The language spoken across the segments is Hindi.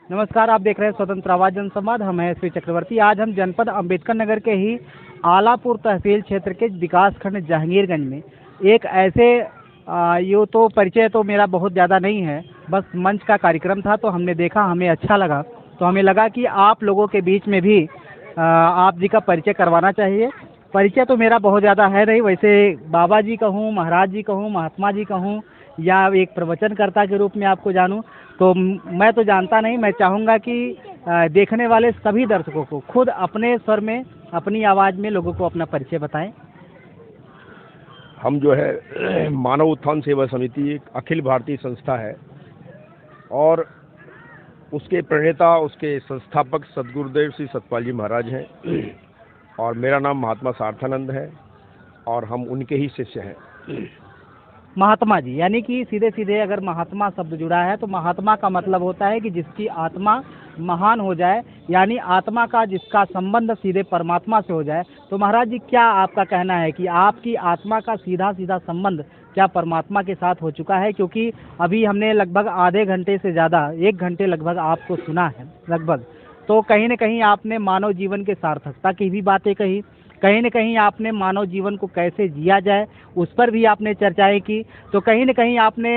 नमस्कार, आप देख रहे हैं स्वतंत्र आवाज जनसंवाद। हम हैं श्री चक्रवर्ती। आज हम जनपद अंबेडकर नगर के ही आलापुर तहसील क्षेत्र के विकास खंड जहांगीरगंज में एक ऐसे यूँ तो परिचय तो मेरा बहुत ज़्यादा नहीं है, बस मंच का कार्यक्रम था तो हमने देखा, हमें अच्छा लगा, तो हमें लगा कि आप लोगों के बीच में भी आप जी का परिचय करवाना चाहिए। परिचय तो मेरा बहुत ज़्यादा है नहीं, वैसे बाबा जी कहूँ, महाराज जी कहूँ, महात्मा जी कहूँ या एक प्रवचनकर्ता के रूप में आपको जानूं, तो मैं तो जानता नहीं। मैं चाहूँगा कि देखने वाले सभी दर्शकों को खुद अपने स्वर में, अपनी आवाज़ में लोगों को अपना परिचय बताएं। हम जो है मानव उत्थान सेवा समिति एक अखिल भारतीय संस्था है और उसके प्रणेता, उसके संस्थापक सदगुरुदेव श्री सतपाल जी महाराज हैं और मेरा नाम महात्मा सार्थानंद है और हम उनके ही शिष्य हैं। महात्मा जी यानी कि सीधे सीधे अगर महात्मा शब्द जुड़ा है तो महात्मा का मतलब होता है कि जिसकी आत्मा महान हो जाए, यानी आत्मा का जिसका संबंध सीधे परमात्मा से हो जाए। तो महाराज जी, क्या आपका कहना है कि आपकी आत्मा का सीधा सीधा संबंध क्या परमात्मा के साथ हो चुका है? क्योंकि अभी हमने लगभग आधे घंटे से ज़्यादा, 1 घंटे लगभग आपको सुना है लगभग, तो कहीं न कहीं आपने मानव जीवन के सार्थकता की भी बातें कही, कहीं न कहीं आपने मानव जीवन को कैसे जिया जाए उस पर भी आपने चर्चाएं की, तो कहीं न कहीं आपने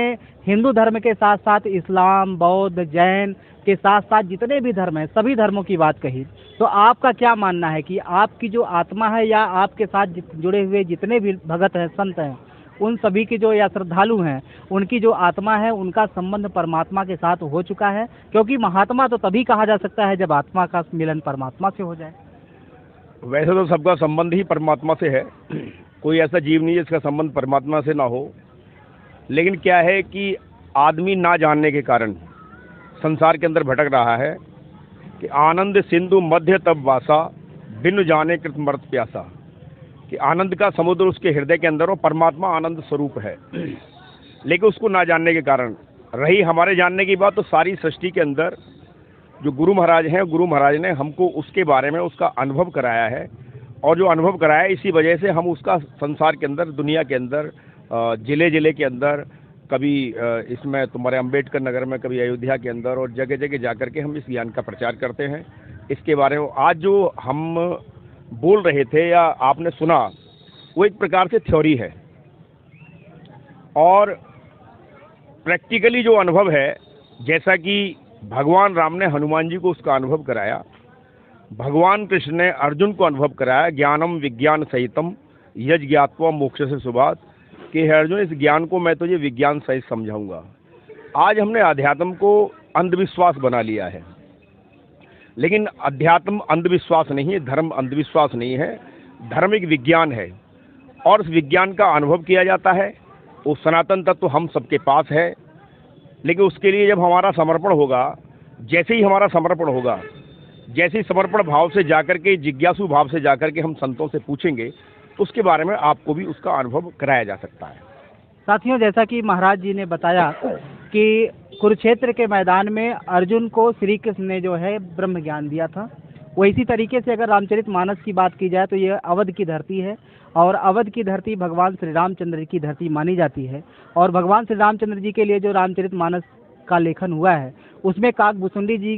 हिंदू धर्म के साथ साथ इस्लाम, बौद्ध, जैन के साथ साथ जितने भी धर्म हैं सभी धर्मों की बात कही। तो आपका क्या मानना है कि आपकी जो आत्मा है या आपके साथ जुड़े हुए जितने भी भगत हैं, संत हैं, उन सभी की जो या श्रद्धालु हैं, उनकी जो आत्मा है उनका संबंध परमात्मा के साथ हो चुका है? क्योंकि महात्मा तो तभी कहा जा सकता है जब आत्मा का मिलन परमात्मा से हो जाए। वैसे तो सबका संबंध ही परमात्मा से है, कोई ऐसा जीव नहीं है जिसका संबंध परमात्मा से ना हो। लेकिन क्या है कि आदमी ना जानने के कारण संसार के अंदर भटक रहा है कि आनंद सिंधु मध्य तब वासा, बिनु जाने कृत मर्त प्यासा, कि आनंद का समुद्र उसके हृदय के अंदर हो, परमात्मा आनंद स्वरूप है। लेकिन उसको ना जानने के कारण, रही हमारे जानने की बात, तो सारी सृष्टि के अंदर जो गुरु महाराज हैं, गुरु महाराज ने हमको उसके बारे में उसका अनुभव कराया है और जो अनुभव कराया है इसी वजह से हम उसका संसार के अंदर, दुनिया के अंदर, जिले जिले के अंदर, कभी इसमें तुम्हारे अंबेडकर नगर में, कभी अयोध्या के अंदर और जगह जगह जाकर के हम इस ज्ञान का प्रचार करते हैं। इसके बारे में आज जो हम बोल रहे थे या आपने सुना, वो एक प्रकार से थ्योरी है और प्रैक्टिकली जो अनुभव है, जैसा कि भगवान राम ने हनुमान जी को उसका अनुभव कराया, भगवान कृष्ण ने अर्जुन को अनुभव कराया, ज्ञानम विज्ञान सहितम यज ज्ञात्वा मोक्ष से सुभात, कि हे अर्जुन, इस ज्ञान को मैं तुझे विज्ञान सहित समझाऊंगा। आज हमने अध्यात्म को अंधविश्वास बना लिया है, लेकिन अध्यात्म अंधविश्वास नहीं है, धर्म अंधविश्वास नहीं है, धर्म एक विज्ञान है और उस विज्ञान का अनुभव किया जाता है। वो सनातन तत्व हम सबके पास है, लेकिन उसके लिए जब हमारा समर्पण होगा, जैसे ही हमारा समर्पण होगा, जैसे ही समर्पण भाव से जाकर के, जिज्ञासु भाव से जाकर के हम संतों से पूछेंगे, उसके बारे में आपको भी उसका अनुभव कराया जा सकता है। साथियों, जैसा कि महाराज जी ने बताया कि कुरुक्षेत्र के मैदान में अर्जुन को श्री कृष्ण ने जो है ब्रह्म ज्ञान दिया था, वो इसी तरीके से अगर रामचरितमानस की बात की जाए तो ये अवध की धरती है और अवध की धरती भगवान श्री रामचंद्र की धरती मानी जाती है। और भगवान श्री रामचंद्र जी के लिए जो रामचरितमानस का लेखन हुआ है उसमें काकभूषुंडी जी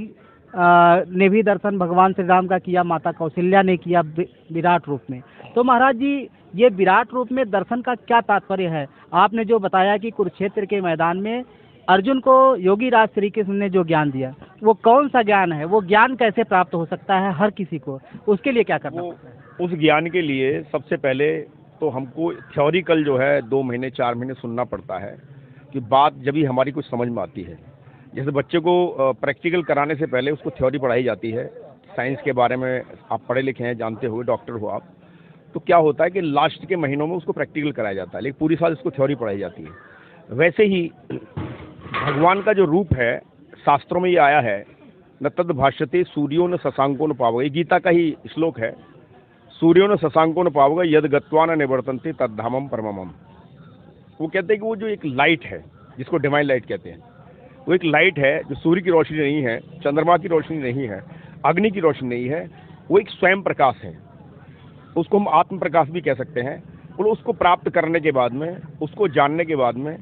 ने भी दर्शन भगवान श्री राम का किया, माता कौशल्या ने किया विराट रूप में। तो महाराज जी, ये विराट रूप में दर्शन का क्या तात्पर्य है? आपने जो बताया कि कुरुक्षेत्र के मैदान में अर्जुन को योगी राज श्री कृष्ण ने जो ज्ञान दिया, वो कौन सा ज्ञान है? वो ज्ञान कैसे प्राप्त हो सकता है हर किसी को? उसके लिए क्या करना पड़ता है? उस ज्ञान के लिए सबसे पहले तो हमको थ्योरिकल जो है 2 महीने 4 महीने सुनना पड़ता है कि बात जब भी हमारी कुछ समझ में आती है। जैसे बच्चे को प्रैक्टिकल कराने से पहले उसको थ्योरी पढ़ाई जाती है, साइंस के बारे में आप पढ़े लिखे हैं, जानते हुए डॉक्टर हो आप, तो क्या होता है कि लास्ट के महीनों में उसको प्रैक्टिकल कराया जाता है, लेकिन पूरी साल उसको थ्योरी पढ़ाई जाती है। वैसे ही भगवान का जो रूप है, शास्त्रों में ये आया है, न तद भाष्यते सूर्यो न शशांको न पावगे, गीता का ही श्लोक है, सूर्यो न शशांको न पावगे यद गत्वा न निवर्तन्ते तद्धामम परमम। वो कहते हैं कि वो जो एक लाइट है, जिसको डिवाइन लाइट कहते हैं, वो एक लाइट है जो सूर्य की रोशनी नहीं है, चंद्रमा की रोशनी नहीं है, अग्नि की रोशनी नहीं है, वो एक स्वयं प्रकाश है। उसको हम आत्म प्रकाश भी कह सकते हैं। और उसको प्राप्त करने के बाद में, उसको जानने के बाद में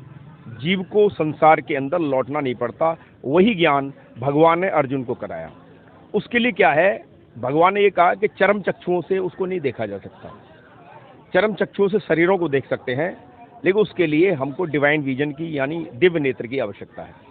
जीव को संसार के अंदर लौटना नहीं पड़ता। वही ज्ञान भगवान ने अर्जुन को कराया। उसके लिए क्या है, भगवान ने ये कहा कि चरम चक्षुओं से उसको नहीं देखा जा सकता। चरम चक्षुओं से शरीरों को देख सकते हैं, लेकिन उसके लिए हमको डिवाइन विजन की यानी दिव्य नेत्र की आवश्यकता है।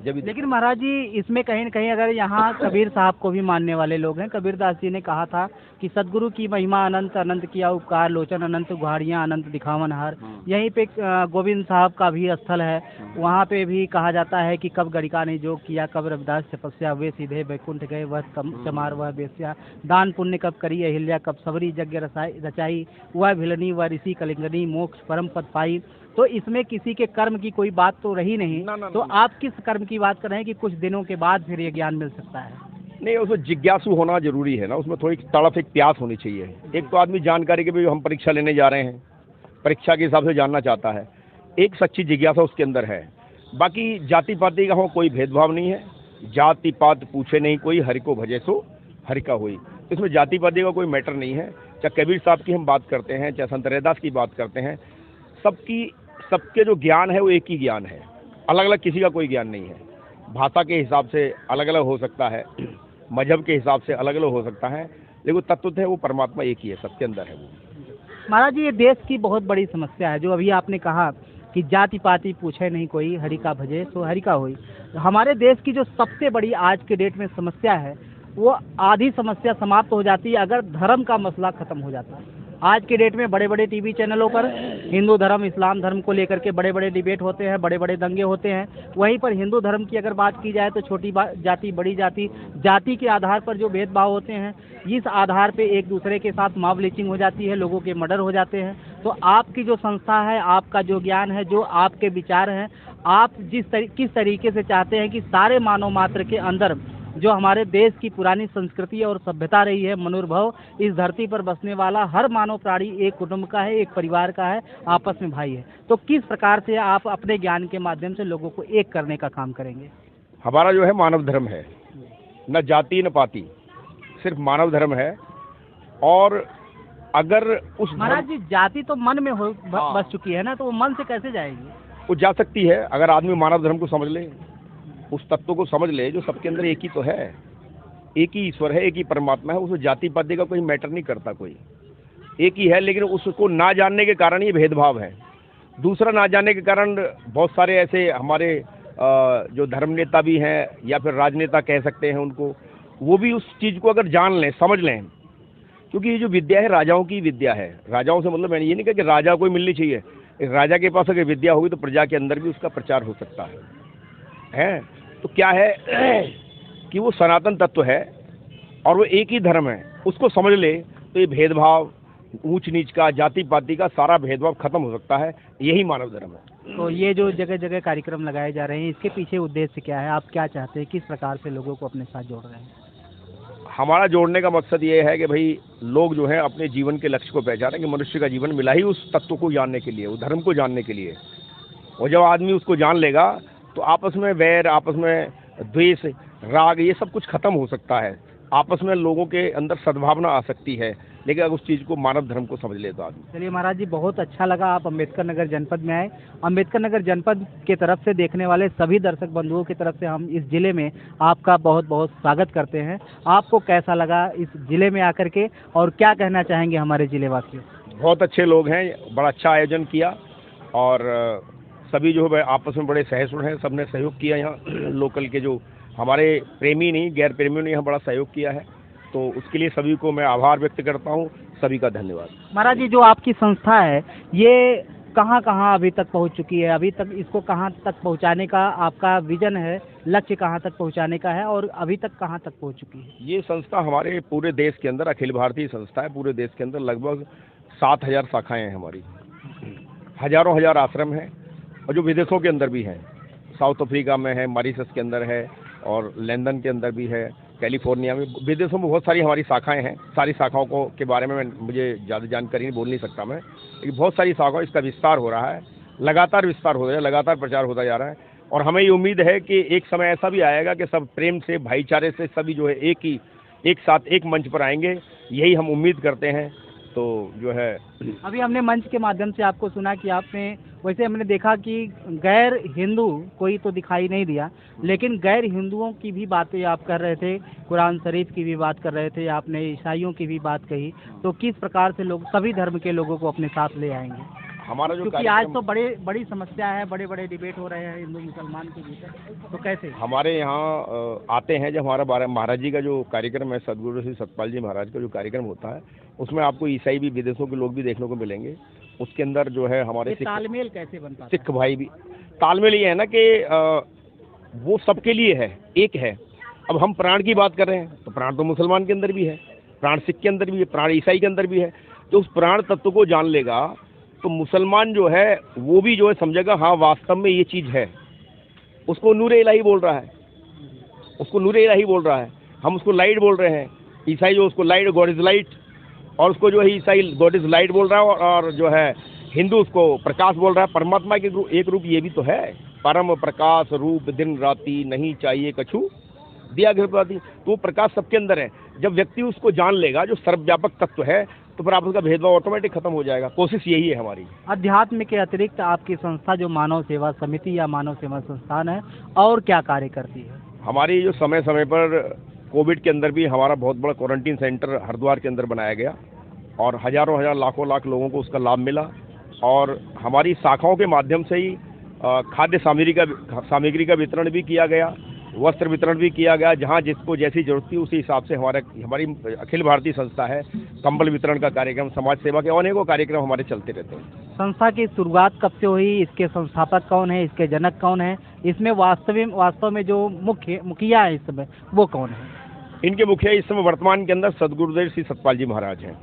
लेकिन महाराज जी, इसमें कहीं न कहीं अगर यहाँ कबीर साहब को भी मानने वाले लोग हैं, कबीर दास जी ने कहा था कि सदगुरु की महिमा अनंत, अनंत किया उपकार, लोचन अनंत, गुहारियाँ अनंत दिखावन हार। यहीं पे गोविंद साहब का भी स्थल है, वहाँ पे भी कहा जाता है कि कब गणिका ने योग किया, कब रविदास तपस्या, वे सीधे वैकुंठ गए, वह चमार वह बेस्या, दान पुण्य कब करी अहिल्या, कब सबरी यज्ञ रचाई, वह भिलनी वह ऋषि कलिंगनी, मोक्ष परम पद पाई। तो इसमें किसी के कर्म की कोई बात तो रही नहीं। तो आप किस कर्म की बात कर रहे हैं कि कुछ दिनों के बाद फिर ये ज्ञान मिल सकता है? नहीं, उसमें जिज्ञासु होना जरूरी है ना, उसमें थोड़ी तड़प, एक प्यास होनी चाहिए। एक तो आदमी जानकारी के भी, हम परीक्षा लेने जा रहे हैं, परीक्षा के हिसाब से जानना चाहता है, एक सच्ची जिज्ञासा उसके अंदर है। बाकी जाति पाति का हो कोई भेदभाव नहीं है, जाति पात पूछे नहीं कोई, हरि को भजे सो हरि का होई। इसमें जाति पाति का कोई मैटर नहीं है। चाहे कबीर साहब की हम बात करते हैं, चाहे संत रैदास की बात करते हैं, सबके जो ज्ञान है वो एक ही ज्ञान है, अलग अलग किसी का कोई ज्ञान नहीं है। भाषा के हिसाब से अलग अलग हो सकता है, मजहब के हिसाब से अलग अलग हो सकता है, लेकिन तत्व है वो परमात्मा एक ही है, सबके अंदर है वो। महाराज जी, ये देश की बहुत बड़ी समस्या है, जो अभी आपने कहा कि जाति पाति पूछे नहीं कोई, हरि का भजे सो हरि का होई। हमारे देश की जो सबसे बड़ी आज के डेट में समस्या है, वो आधी समस्या समाप्त हो जाती है अगर धर्म का मसला खत्म हो जाता है। आज के डेट में बड़े बड़े टीवी चैनलों पर हिंदू धर्म, इस्लाम धर्म को लेकर के बड़े बड़े डिबेट होते हैं, बड़े बड़े दंगे होते हैं। वहीं पर हिंदू धर्म की अगर बात की जाए तो छोटी जाति, बड़ी जाति, जाति के आधार पर जो भेदभाव होते हैं, इस आधार पे एक दूसरे के साथ मॉब लिंचिंग हो जाती है, लोगों के मर्डर हो जाते हैं। तो आपकी जो संस्था है, आपका जो ज्ञान है, जो आपके विचार हैं, आप किस तरीके से चाहते हैं कि सारे मानव मात्र के अंदर जो हमारे देश की पुरानी संस्कृति और सभ्यता रही है, मनुर्भव, इस धरती पर बसने वाला हर मानव प्राणी एक कुटुंब का है, एक परिवार का है, आपस में भाई है, तो किस प्रकार से आप अपने ज्ञान के माध्यम से लोगों को एक करने का काम करेंगे? हमारा जो है मानव धर्म है, न जाति न पाति, सिर्फ मानव धर्म है। और अगर उस महाराज जी, जाति तो मन में बस चुकी है ना, तो वो मन से कैसे जाएगी? वो जा सकती है अगर आदमी मानव धर्म को समझ ले, उस तत्व को समझ ले जो सबके अंदर एक ही तो है, एक ही ईश्वर है, एक ही परमात्मा है। उसमें जाति पाति का कोई मैटर नहीं करता, कोई एक ही है। लेकिन उसको ना जानने के कारण ये भेदभाव है। दूसरा, ना जानने के कारण बहुत सारे ऐसे हमारे जो धर्म नेता भी हैं या फिर राजनेता कह सकते हैं उनको, वो भी उस चीज़ को अगर जान लें, समझ लें, क्योंकि ये जो विद्या है राजाओं की विद्या है। राजाओं से मतलब मैंने ये नहीं कहा कि राजा को मिलनी चाहिए, राजा के पास अगर विद्या होगी तो प्रजा के अंदर भी उसका प्रचार हो सकता है। तो क्या है कि वो सनातन तत्व है और वो एक ही धर्म है, उसको समझ ले तो ये भेदभाव, ऊंच नीच का, जाति पाति का सारा भेदभाव खत्म हो सकता है। यही मानव धर्म है। तो ये जो जगह जगह कार्यक्रम लगाए जा रहे हैं, इसके पीछे उद्देश्य क्या है? आप क्या चाहते हैं, किस प्रकार से लोगों को अपने साथ जोड़ रहे हैं? हमारा जोड़ने का मकसद ये है कि भाई लोग जो है अपने जीवन के लक्ष्य को पहचानें कि मनुष्य का जीवन मिला ही उस तत्व को जानने के लिए, उस धर्म को जानने के लिए। और जब आदमी उसको जान लेगा तो आपस में वैर, आपस में द्वेष, राग, ये सब कुछ खत्म हो सकता है। आपस में लोगों के अंदर सद्भावना आ सकती है, लेकिन अगर उस चीज़ को, मानव धर्म को समझ ले तो आदमी। चलिए महाराज जी, बहुत अच्छा लगा आप अम्बेडकर नगर जनपद में आए। अम्बेडकर नगर जनपद के तरफ से देखने वाले सभी दर्शक बंधुओं की तरफ से हम इस जिले में आपका बहुत बहुत स्वागत करते हैं। आपको कैसा लगा इस जिले में आकर के, और क्या कहना चाहेंगे हमारे जिले वासियों? बहुत अच्छे लोग हैं, बड़ा अच्छा आयोजन किया और सभी जो है आपस में बड़े सहिष्णु हैं, सबने सहयोग किया। यहाँ लोकल के जो हमारे प्रेमी नहीं, गैर प्रेमियों ने यहाँ बड़ा सहयोग किया है, तो उसके लिए सभी को मैं आभार व्यक्त करता हूँ। सभी का धन्यवाद। महाराज जी, जो आपकी संस्था है ये कहाँ कहाँ अभी तक पहुँच चुकी है? अभी तक इसको कहाँ तक पहुँचाने का आपका विजन है, लक्ष्य कहाँ तक पहुँचाने का है, और अभी तक कहाँ तक पहुँच चुकी है? ये संस्था हमारे पूरे देश के अंदर अखिल भारतीय संस्था है। पूरे देश के अंदर लगभग 7,000 शाखाएँ हैं हमारी, हजारों हजार आश्रम हैं, और जो विदेशों के अंदर भी हैं, साउथ अफ्रीका में है, मॉरिशस के अंदर है, और लंदन के अंदर भी है, कैलिफोर्निया में, विदेशों में बहुत सारी हमारी शाखाएं हैं। सारी शाखाओं को के बारे में मुझे ज़्यादा जानकारी नहीं, बोल नहीं सकता मैं, लेकिन बहुत सारी शाखाओं, इसका विस्तार हो रहा है, लगातार विस्तार हो रहा है, लगातार प्रचार होता जा रहा है। और हमें ये उम्मीद है कि एक समय ऐसा भी आएगा कि सब प्रेम से, भाईचारे से सभी जो है एक साथ एक मंच पर आएंगे, यही हम उम्मीद करते हैं। तो जो है, अभी हमने मंच के माध्यम से आपको सुना कि आपने वैसे हमने देखा कि गैर हिंदू कोई तो दिखाई नहीं दिया, लेकिन गैर हिंदुओं की भी बातें आप कर रहे थे, कुरान शरीफ की भी बात कर रहे थे, आपने ईसाइयों की भी बात कही। तो किस प्रकार से लोग सभी धर्म के लोगों को अपने साथ ले आएंगे? हमारा जो क्योंकि आज तो बड़ी समस्या है, बड़े बड़े डिबेट हो रहे हैं हिंदू मुसलमान के भीतर, तो कैसे? हमारे यहाँ आते हैं, जब हमारा महाराज जी का जो कार्यक्रम है, सदगुरु श्री सतपाल जी महाराज का जो कार्यक्रम होता है, उसमें आपको ईसाई भी, विदेशों के लोग भी देखने को मिलेंगे। उसके अंदर जो है हमारे तालमेल कैसे बन पाता है? सिख भाई भी, तालमेल ये है ना कि वो सबके लिए है, एक है। अब हम प्राण की बात कर रहे हैं, तो प्राण तो मुसलमान के अंदर भी है, प्राण सिख के अंदर भी है, प्राण ईसाई के अंदर भी है। तो उस प्राण तत्व को जान लेगा तो मुसलमान जो है वो भी जो है समझेगा, हाँ वास्तव में ये चीज़ है। उसको नूरे इलाही बोल रहा है, उसको नूरे इलाही बोल रहा है, हम उसको लाइट बोल रहे हैं। ईसाई जो उसको लाइट, गॉड इज लाइट, और उसको जो है ईसाई गॉड इज लाइट बोल रहा है, और जो है हिंदू उसको प्रकाश बोल रहा है। परमात्मा के एक रूप ये भी तो है, परम प्रकाश रूप दिन राति, नहीं चाहिए कछु दिया गृहपति। तो वो प्रकाश सबके अंदर है। जब व्यक्ति उसको जान लेगा, जो सर्वव्यापक तत्व है, तो फिर आपस का भेदभाव ऑटोमेटिक खत्म हो जाएगा। कोशिश यही है हमारी। अध्यात्म के अतिरिक्त आपकी संस्था जो मानव सेवा समिति या मानव सेवा संस्थान है, और क्या कार्य करती है? हमारी जो समय समय पर कोविड के अंदर भी हमारा बहुत बड़ा क्वारंटीन सेंटर हरिद्वार के अंदर बनाया गया, और हजारों हजार लाखों लाख लोगों को उसका लाभ मिला। और हमारी शाखाओं के माध्यम से ही खाद्य सामग्री का वितरण भी किया गया, वस्त्र वितरण भी किया गया। जहाँ जिसको जैसी जरूरत थी उसी हिसाब से हमारी अखिल भारतीय संस्था है, कंबल वितरण का कार्यक्रम, समाज सेवा के अनेकों कार्यक्रम हमारे चलते रहते हैं। संस्था की शुरुआत कब से हुई? इसके संस्थापक कौन है? इसके जनक कौन है? इसमें वास्तव में जो मुखिया है इस समय, वो कौन है? इनके मुखिया इस समय वर्तमान के अंदर सदगुरुदेव श्री सतपाल जी महाराज हैं,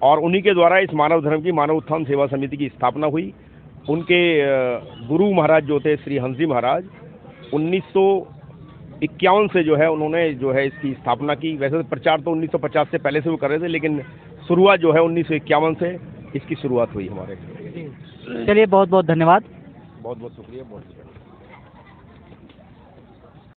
और उन्हीं के द्वारा इस मानव धर्म की मानव उत्थान सेवा समिति की स्थापना हुई। उनके गुरु महाराज जो थे श्री हंस जी महाराज, 1951 से जो है उन्होंने जो है इसकी स्थापना की। वैसे तो प्रचार तो 1950 से पहले से वो कर रहे थे, लेकिन शुरुआत जो है 1951 से इसकी शुरुआत हुई हमारे। चलिए, बहुत बहुत धन्यवाद। बहुत बहुत शुक्रिया। बहुत शुक्रिया।